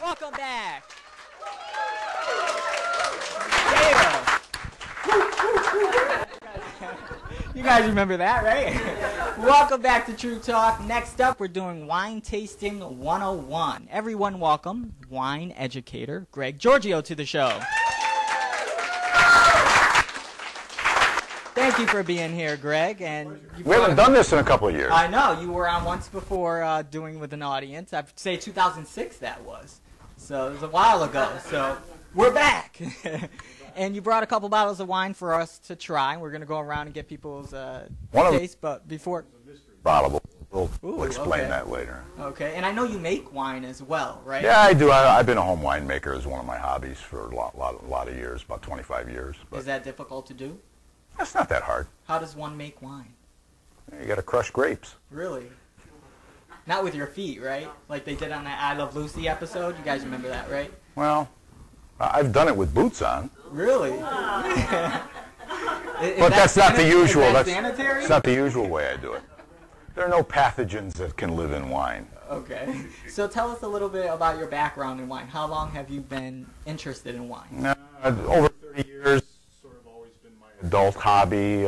Welcome back. Yeah. You guys remember that, right? Welcome back to True Talk. Next up, we're doing Wine Tasting 101. Everyone welcome wine educator Greg Giorgio to the show. Thank you for being here, Greg. And we haven't done this in a couple of years. I know. You were on once before doing with an audience. I'd say 2006 that was. So it was a while ago. So we're back. And you brought a couple bottles of wine for us to try. We're going to go around and get people's taste. But before... Bottle. We'll explain that later. Okay. And I know you make wine as well, right? Yeah, I do. I've been a home winemaker as one of my hobbies for a lot of years, about 25 years. But is that difficult to do? That's not that hard. How does one make wine? You got to crush grapes. Really? Not with your feet, right? Like they did on that I Love Lucy episode. You guys remember that, right? Well, I've done it with boots on. Really? But that's not the usual. That's not the usual way I do it. There are no pathogens that can live in wine. Okay. So tell us a little bit about your background in wine. How long have you been interested in wine? Over 30 years. Adult hobby.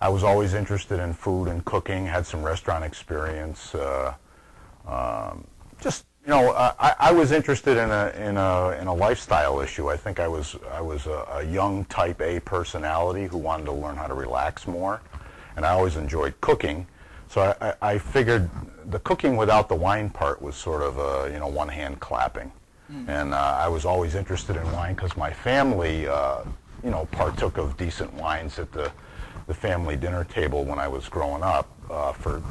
I was always interested in food and cooking. Had some restaurant experience. Just I was interested in a lifestyle issue. I think I was a young Type A personality who wanted to learn how to relax more, and I always enjoyed cooking. So I figured the cooking without the wine part was sort of one hand clapping, and I was always interested in wine because my family. Partook of decent wines at the family dinner table when I was growing up for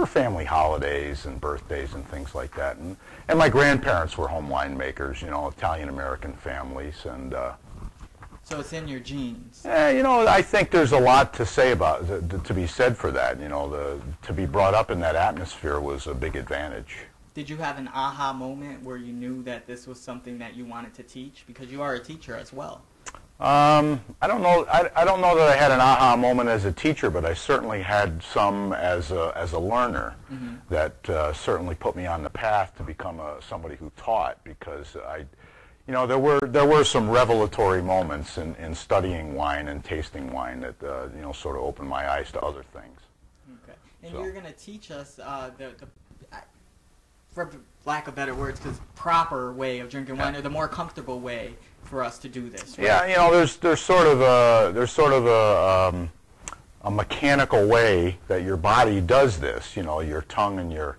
family holidays and birthdays and things like that. And my grandparents were home winemakers, Italian-American families. And so it's in your genes. I think there's a lot to say about to be said for that. To be brought up in that atmosphere was a big advantage. Did you have an aha moment where you knew that this was something that you wanted to teach? Because you are a teacher as well. I don't know. I don't know that I had an aha moment as a teacher, but I certainly had some as a learner that certainly put me on the path to become somebody who taught. Because there were some revelatory moments in studying wine and tasting wine that sort of opened my eyes to other things. Okay, and you're going to teach us the for lack of better words, because proper way of drinking wine, or the more comfortable way for us to do this. Right? Yeah, there's sort of a mechanical way that your body does this. Your tongue and your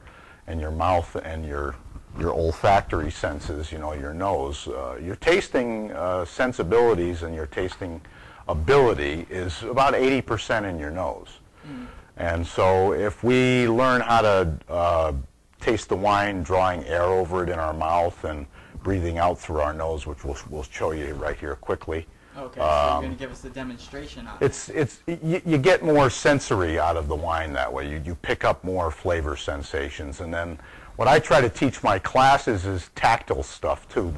mouth and your olfactory senses. Your nose. Your tasting sensibilities and your tasting ability is about 80% in your nose. And so if we learn how to taste the wine, drawing air over it in our mouth and breathing out through our nose, which we'll show you right here quickly. Okay, so you're going to give us a demonstration on it. You get more sensory out of the wine that way. You pick up more flavor sensations. And then what I try to teach my classes is tactile stuff too.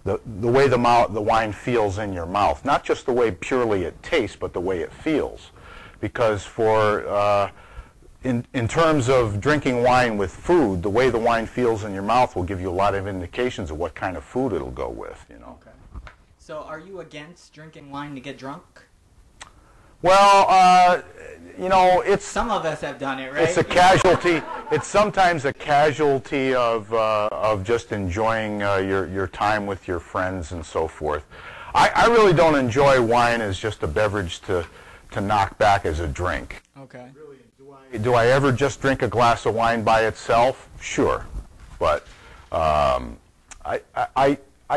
The way the wine feels in your mouth. Not just the way purely it tastes, but the way it feels. Because in terms of drinking wine with food, the way the wine feels in your mouth will give you a lot of indications of what kind of food it'll go with. Okay. So are you against drinking wine to get drunk? Well, it's... Some of us have done it, right? It's a casualty. It's sometimes a casualty of just enjoying your time with your friends and so forth. I really don't enjoy wine as just a beverage to knock back as a drink. Okay. Do I ever just drink a glass of wine by itself? Sure. But I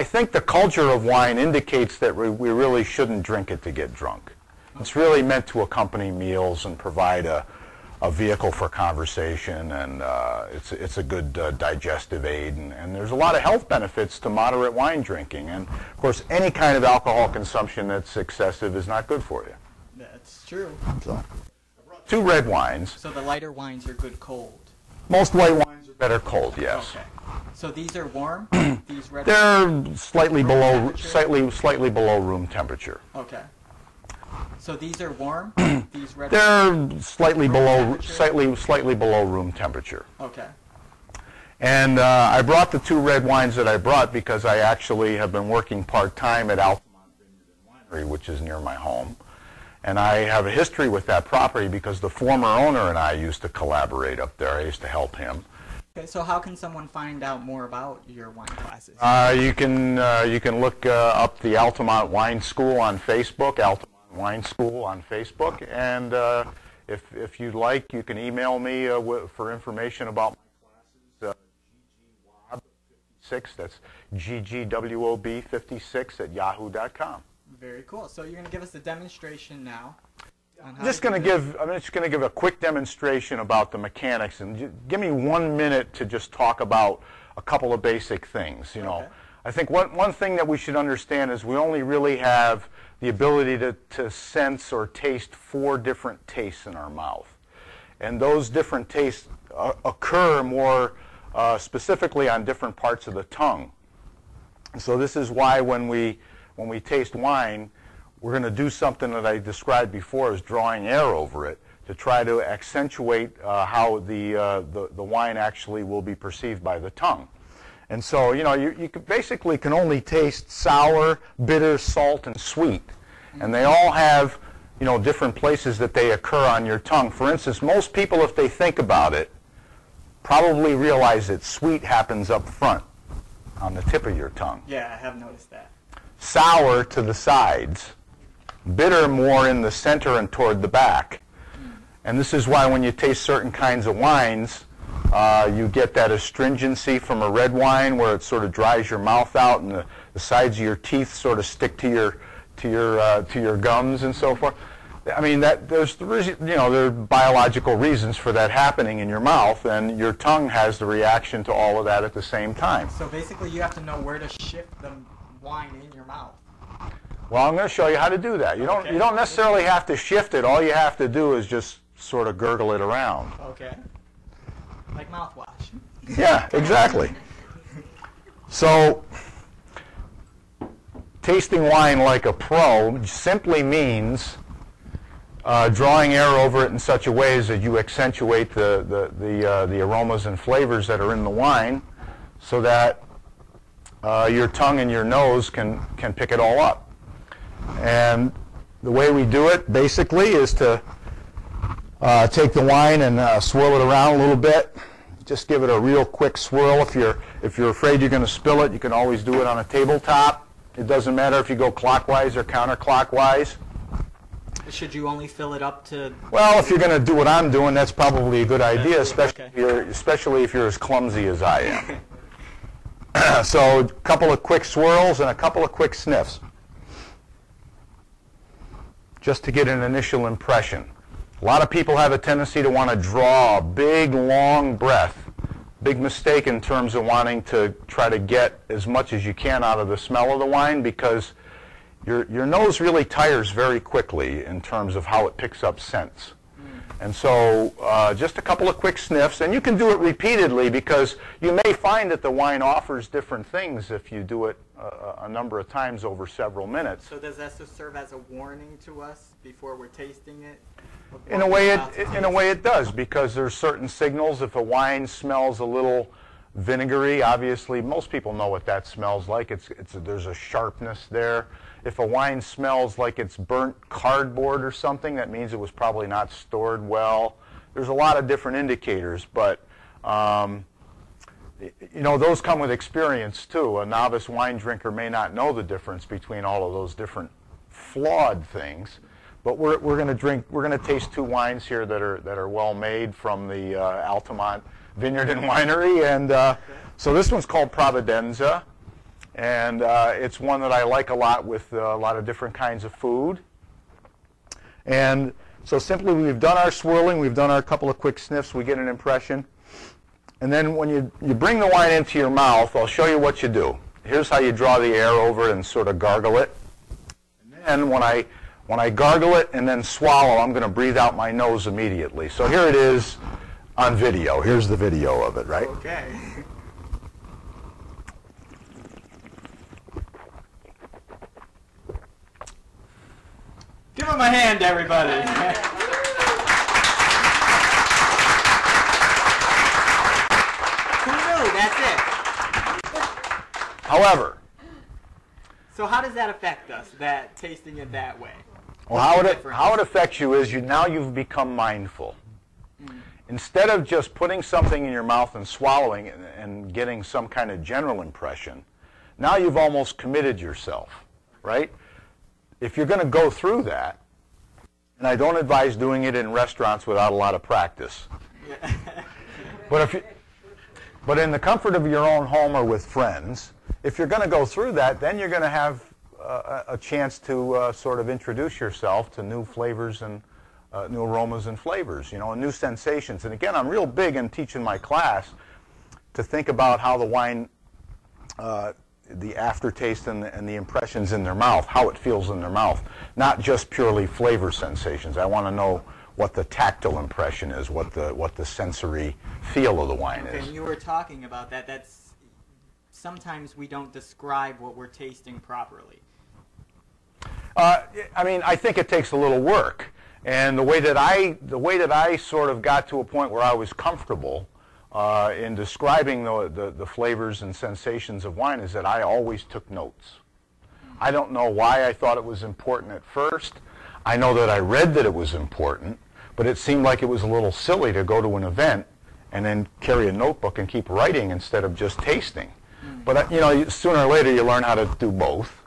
think the culture of wine indicates that we really shouldn't drink it to get drunk. It's really meant to accompany meals and provide a vehicle for conversation, and it's a good digestive aid, and there's a lot of health benefits to moderate wine drinking. And, of course, any kind of alcohol consumption that's excessive is not good for you. That's true. So, 2 red wines. So the lighter wines are good cold? Most white wines are better cold, yes. Okay. So these are warm? These red They're slightly below room temperature. Okay. So these are warm? These red They're slightly below room temperature. Okay. And I brought the 2 red wines that I brought because I actually have been working part-time at Altamont Vineyard and Winery, which is near my home. And I have a history with that property because the former owner and I used to collaborate up there. I used to help him. Okay, so how can someone find out more about your wine classes? You can look up the Altamont Wine School on Facebook, Altamont Wine School on Facebook, and if you'd like, you can email me for information about my classes. GGWOB56, that's GGWOB56 at yahoo.com. Very cool. So you're going to give us a demonstration now. I'm just going to give a quick demonstration about the mechanics, and give me 1 minute to just talk about a couple of basic things. You know, okay. I think one thing that we should understand is we only really have the ability to sense or taste 4 different tastes in our mouth, and those different tastes occur more specifically on different parts of the tongue. So this is why when we taste wine, we're going to do something that I described before as drawing air over it to try to accentuate how the wine actually will be perceived by the tongue. And so, you know, you basically can only taste sour, bitter, salt, and sweet. And they all have, you know, different places that they occur on your tongue. For instance, most people, if they think about it, probably realize that sweet happens up front on the tip of your tongue. Yeah, I have noticed that. Sour to the sides, bitter more in the center and toward the back. And this is why when you taste certain kinds of wines, you get that astringency from a red wine where it sort of dries your mouth out and the sides of your teeth sort of stick to your gums and so forth. I mean, there's there are biological reasons for that happening in your mouth, and your tongue has the reaction to all of that at the same time. So basically, you have to know where to shift the wine in your mouth. Well, I'm going to show you how to do that. You don't necessarily have to shift it. All you have to do is just sort of gurgle it around. Okay. Like mouthwash. Yeah, exactly. So, tasting wine like a pro simply means drawing air over it in such a way as that you accentuate the aromas and flavors that are in the wine, so that your tongue and your nose can pick it all up. And the way we do it basically is to take the wine and swirl it around a little bit. Just give it a real quick swirl. If you're afraid you're going to spill it, you can always do it on a tabletop. It doesn't matter if you go clockwise or counterclockwise. Should you only fill it up to... Well, if you're going to do what I'm doing, that's probably a good idea, especially if you're as clumsy as I am. So a couple of quick swirls and a couple of quick sniffs, just to get an initial impression. A lot of people have a tendency to want to draw a big, long breath. Big mistake in terms of wanting to try to get as much as you can out of the smell of the wine, because your nose really tires very quickly in terms of how it picks up scents. And so just a couple of quick sniffs, and you can do it repeatedly, because you may find that the wine offers different things if you do it a number of times over several minutes. So does that serve as a warning to us before we're tasting it? In a way it does, because there's certain signals. If a wine smells a little vinegary, obviously most people know what that smells like. There's a sharpness there. If a wine smells like it's burnt cardboard or something, that means it was probably not stored well. There's a lot of different indicators, but those come with experience too. A novice wine drinker may not know the difference between all of those different flawed things. But we're going to taste 2 wines here that are well made from the Altamont Vineyard and Winery, and so this one's called Providenza, and it's one that I like a lot with a lot of different kinds of food. And so simply, we've done our swirling, we've done our couple of quick sniffs, we get an impression, and then when you bring the wine into your mouth, I'll show you what you do. Here's how you draw the air over it and sort of gargle it. And then when I gargle it and then swallow, I'm going to breathe out my nose immediately. So here it is on video. Here's the video of it, right? Okay. Give him a hand, everybody. Who knew? However, so how does that affect us, that tasting it that way? well, how it affects you is now you've become mindful. Instead of just putting something in your mouth and swallowing it and getting some kind of general impression, now you've almost committed yourself, right? If you're going to go through that, and I don't advise doing it in restaurants without a lot of practice, but in the comfort of your own home or with friends, if you're going to go through that, then you're going to have a chance to sort of introduce yourself to new flavors and new aromas and flavors, and new sensations. And again, I'm real big in teaching my class to think about how the wine, the aftertaste and the impressions in their mouth, how it feels in their mouth, not just purely flavor sensations. I want to know what the tactile impression is, what the sensory feel of the wine is. And you were talking about that. That's sometimes we don't describe what we're tasting properly. I mean, I think it takes a little work. And the way that I sort of got to a point where I was comfortable in describing the flavors and sensations of wine is that I always took notes. I don't know why I thought it was important at first. I know that I read that it was important, but it seemed like it was a little silly to go to an event and then carry a notebook and keep writing instead of just tasting. But sooner or later you learn how to do both,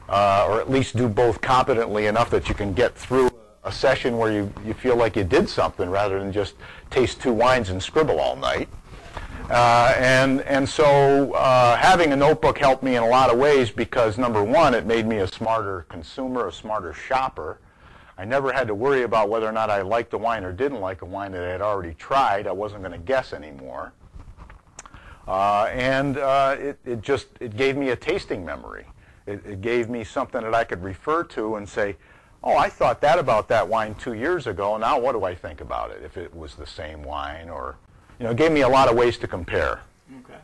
or at least do both competently enough that you can get through a session where you feel like you did something rather than just taste two wines and scribble all night. And so having a notebook helped me in a lot of ways because, number one, it made me a smarter consumer, a smarter shopper. I never had to worry about whether or not I liked a wine or didn't like a wine that I had already tried. I wasn't going to guess anymore. It gave me a tasting memory. It gave me something that I could refer to and say, oh, I thought that about that wine 2 years ago. Now what do I think about it? If it was the same wine, or, it gave me a lot of ways to compare. Okay.